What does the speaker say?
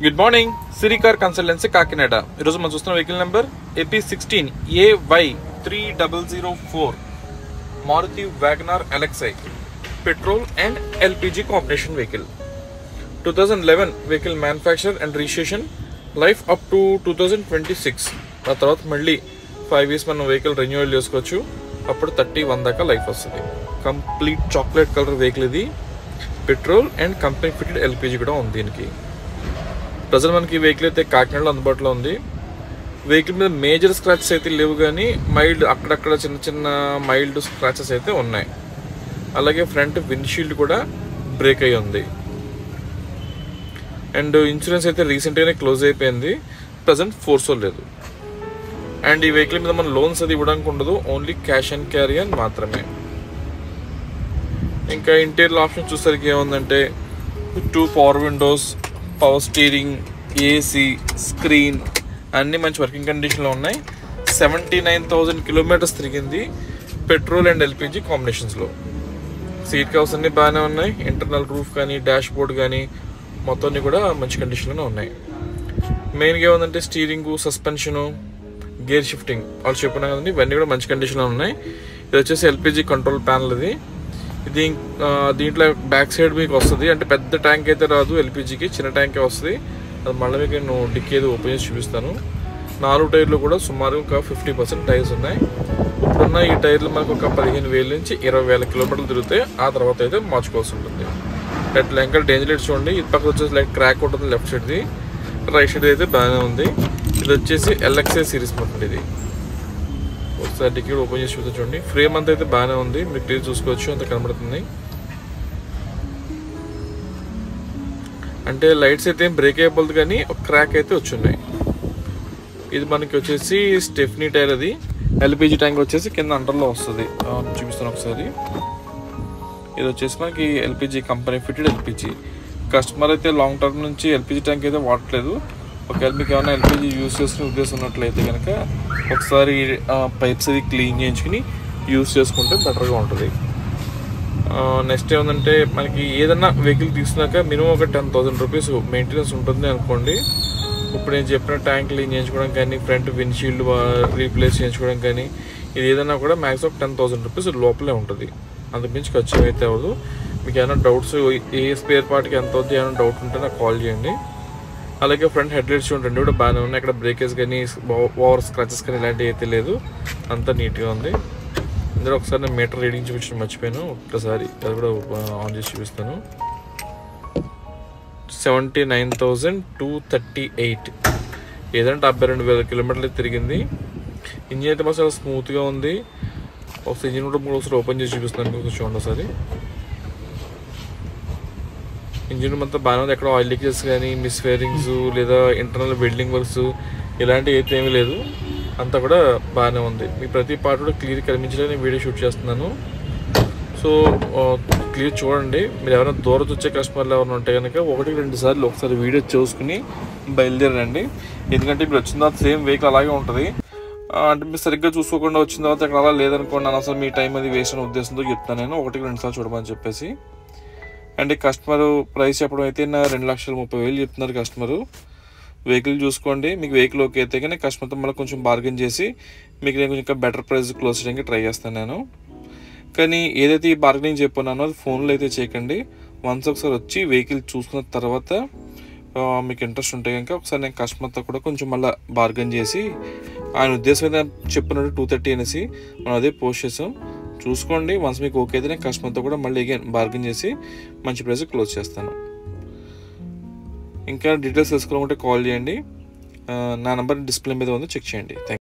Good morning, Siri car consultancy Kakinada. ఈరోజు మనం చూస్తున్న vehicle number AP16AY3004 Maruti wagon R LXI petrol and LPG combination vehicle. 2011 vehicle manufacture and registration, life up to 2026. ఆ తర్వాత మళ్ళీ 5 years మనం vehicle renewal చేసుకోవచ్చు. అప్పుడు 30-1 దాకా లైఫ్ వస్తుంది. కంప్లీట్ చాక్లెట్ కలర్ వెహికల్ ఇది. Petrol and company fitted LPG కూడా ఉంది దీనికి. ప్రజెంట్ మనకి వెహికల్ అయితే కాకినాడలో అందుబాటులో ఉంది. వెహికల్ మీద మేజర్ స్క్రాచెస్ అయితే లేవు, కానీ మైల్డ్ అక్కడక్కడ చిన్న చిన్న మైల్డ్ స్క్రాచెస్ అయితే ఉన్నాయి. అలాగే ఫ్రంట్ విండ్షీల్డ్ కూడా బ్రేక్ అయ్యి ఉంది. అండ్ ఇన్సూరెన్స్ అయితే రీసెంట్గానే క్లోజ్ అయిపోయింది. ప్రజెంట్ ఫోర్స్ లేదు. అండ్ ఈ వెహికల్ మీద మనం లోన్స్ అది ఇవ్వడానికి ఉండదు, ఓన్లీ క్యాష్ అండ్ క్యారీ అని మాత్రమే. ఇంకా ఇంటీరియర్ ఆప్షన్ చూసరికి ఏముందంటే 2 power windows, power steering, AC, screen అన్నీ మంచి వర్కింగ్ కండిషన్లో ఉన్నాయి. 79,000 kilometers తిరిగింది పెట్రోల్ అండ్ ఎల్పిజి కాంబినేషన్స్లో. సీట్ కవర్స్ అన్నీ బాగానే ఉన్నాయి. ఇంటర్నల్ రూఫ్ కానీ డాష్ బోర్డ్ కానీ మొత్తం అన్నీ కూడా మంచి కండిషన్లోనే ఉన్నాయి. మెయిన్గా ఏముందంటే స్టీరింగు, సస్పెన్షను, గేర్ షిఫ్టింగ్ వాళ్ళు చెప్పినా కదండి, ఇవన్నీ కూడా మంచి కండిషన్లో ఉన్నాయి. ఇది వచ్చేసి ఎల్పిజి కంట్రోల్ ప్యానల్. ఇది దీంట్లో బ్యాక్ సైడ్ మీకు వస్తుంది, అంటే పెద్ద ట్యాంక్ అయితే రాదు ఎల్పిజికి, చిన్న ట్యాంకే వస్తుంది. అది మళ్ళీ మీకు నేను డిక్కీ ఏది ఓపెన్ చేసి చూపిస్తాను. 4 టైర్లు కూడా సుమారు ఒక 50% టైర్స్ ఉన్నాయి. ఇప్పుడున్న ఈ టైర్లు మనకు ఒక 15,000 నుంచి 20,000 kilometers తిరిగితే ఆ తర్వాత అయితే మార్చుకోవాల్సి ఉంటుంది. అట్లా ఇంకా డేంజర్ లైట్ చూడండి. ఇది పక్కన వచ్చేసి లైక్ క్రాక్ ఉంటుంది లెఫ్ట్ సైడ్ది, రైట్ సైడ్ అయితే బాగానే ఉంది. ఇది వచ్చేసి ఎల్ఎక్స్ఐ సిరీస్ మొత్తం. ఇది ఒకసారి టికెట్ ఓపెన్ చేసి చూస్తే చూడండి. ఫ్రేమ్ అంతా అయితే బాగానే ఉంది, మీరు క్లియర్ చూసుకోవచ్చు, అంత కనబడుతుంది. అంటే లైట్స్ అయితే ఏం బ్రేక్ అయిపోతుంది, కానీ ఒక క్రాక్ అయితే వచ్చున్నాయి. ఇది మనకి వచ్చేసి స్టెఫ్నీ టైర్. అది ఎల్పిజి ట్యాంక్ వచ్చేసి కింద అండర్లో వస్తుంది, చూపిస్తాను ఒకసారి. ఇది వచ్చేసి మనకి LPG company fitted LPG. Customer అయితే లాంగ్ టర్మ్ నుంచి ఎల్పిజి ట్యాంక్ అయితే వాడట్లేదు. ఒకవేళ మీకు ఏమైనా ఎల్పిజి యూజ్ చేసుకునే ఉద్దేశం ఉన్నట్లయితే కనుక ఒకసారి పైప్స్ అది క్లీన్ చేయించుకుని యూజ్ చేసుకుంటే బెటర్గా ఉంటుంది. నెక్స్ట్ ఏమంటే మనకి ఏదన్నా వెహికల్ తీసుకున్నాక మినిమం ఒక 10,000 rupees మెయింటెనెన్స్ ఉంటుంది అనుకోండి. ఇప్పుడు నేను చెప్పిన ట్యాంక్ క్లీన్ చేయించుకోవడం కానీ, ఫ్రంట్ విండ్షీల్డ్ రీప్లేస్ చేయించుకోవడం కానీ, ఇది ఏదైనా కూడా మ్యాక్సిమం 10,000 rupees లోపలే ఉంటుంది. అంతకుమించి ఖర్చు అయితే అవ్వదు. మీకు ఏమైనా డౌట్స్, ఏ స్పేర్ పార్ట్కి ఎంత అవుతుంది ఏమైనా డౌట్ ఉంటే నాకు కాల్ చేయండి. అలాగే ఫ్రంట్ హెడ్లైట్స్ చూడండి, 2 కూడా బాగానే ఉన్నాయి. ఇక్కడ బ్రేకేజ్ కానీ ఓవర్ స్క్రాచెస్ కానీ ఇలాంటివి అయితే లేదు, అంతా నీట్గా ఉంది. ఇందులో ఒకసారి నేను మీటర్ రీడింగ్ చూపించడం మర్చిపోయాను, ఒక్కసారి అది కూడా ఆన్ చేసి చూపిస్తాను. 79,238, ఏదంటే 72,000 kilometers తిరిగింది. ఇంజిన్ అయితే మాత్రం చాలా స్మూత్గా ఉంది. ఒకసారి ఇంజిన్ కూడా ఒకసారి ఓపెన్ చేసి చూపిస్తాను మీకు, చూడండి ఒకసారి. ఇంజిన్ అంతా బాగానే ఉంది. ఎక్కడ ఆయిల్ లీకేజెస్ కానీ, మిస్ ఫైరింగ్స్ లేదా ఇంటర్నల్ వెల్డింగ్ వర్క్స్ ఇలాంటివి అయితే ఏమీ లేదు, అంతా కూడా బాగానే ఉంది. మీ ప్రతి పార్ట్ కూడా క్లియర్ కనిపించడానికి నేను వీడియో షూట్ చేస్తున్నాను. సో క్లియర్ చూడండి. మీరు ఎవరైనా దూరం వచ్చే కస్టమర్లు ఎవరైనా ఉంటే కనుక 1-2 సార్లు ఒకసారి వీడియో చూసుకుని బయలుదేరండి. ఎందుకంటే ఇప్పుడు వచ్చిన తర్వాత సేమ్ వెహికల్ అలాగే ఉంటుంది. అంటే మీరు సరిగ్గా చూసుకోకుండా వచ్చిన తర్వాత అక్కడ అలా లేదనుకోండి, అసలు మీ టైం అది వేస్ట్ అనే ఉద్దేశంతో చెప్తాను నేను. 1-2 సార్లు చూడమని చెప్పేసి. అండ్ కస్టమర్ ప్రైస్ చెప్పడం అయితే 2,30,000 చెప్తున్నారు కస్టమరు. వెహికల్ చూసుకోండి, మీకు వెహికల్ ఓకే అయితే కానీ కస్టమర్తో మళ్ళీ కొంచెం బార్గెన్ చేసి మీకు నేను కొంచెం ఇంకా బెటర్ ప్రైస్ క్లోజ్ చేయడానికి ట్రై చేస్తాను నేను. కానీ ఏదైతే ఈ బార్గెనింగ్ చెప్పన్నానో అది ఫోన్లో అయితే చేయకండి. వన్స్ ఒకసారి వచ్చి వెహికల్ చూసుకున్న తర్వాత మీకు ఇంట్రెస్ట్ ఉంటే కనుక ఒకసారి నేను కస్టమర్తో కూడా కొంచెం మళ్ళీ బార్గెన్ చేసి, ఆయన ఉద్దేశం అయితే చెప్పినట్టు 230 అనేసి మనం అదే పోస్ట్ చేసాం. చూసుకోండి. వన్స్ మీకు ఓకే అయితే నేను కస్టమర్తో కూడా మళ్ళీ అగైన్ బార్గెన్ చేసి మంచి ప్రైస్ క్లోజ్ చేస్తాను. ఇంకా డీటెయిల్స్ తెలుసుకోవాలంటే కాల్ చేయండి. నా నెంబర్ డిస్ప్లే మీద ఉంది, చెక్ చేయండి. Thank you.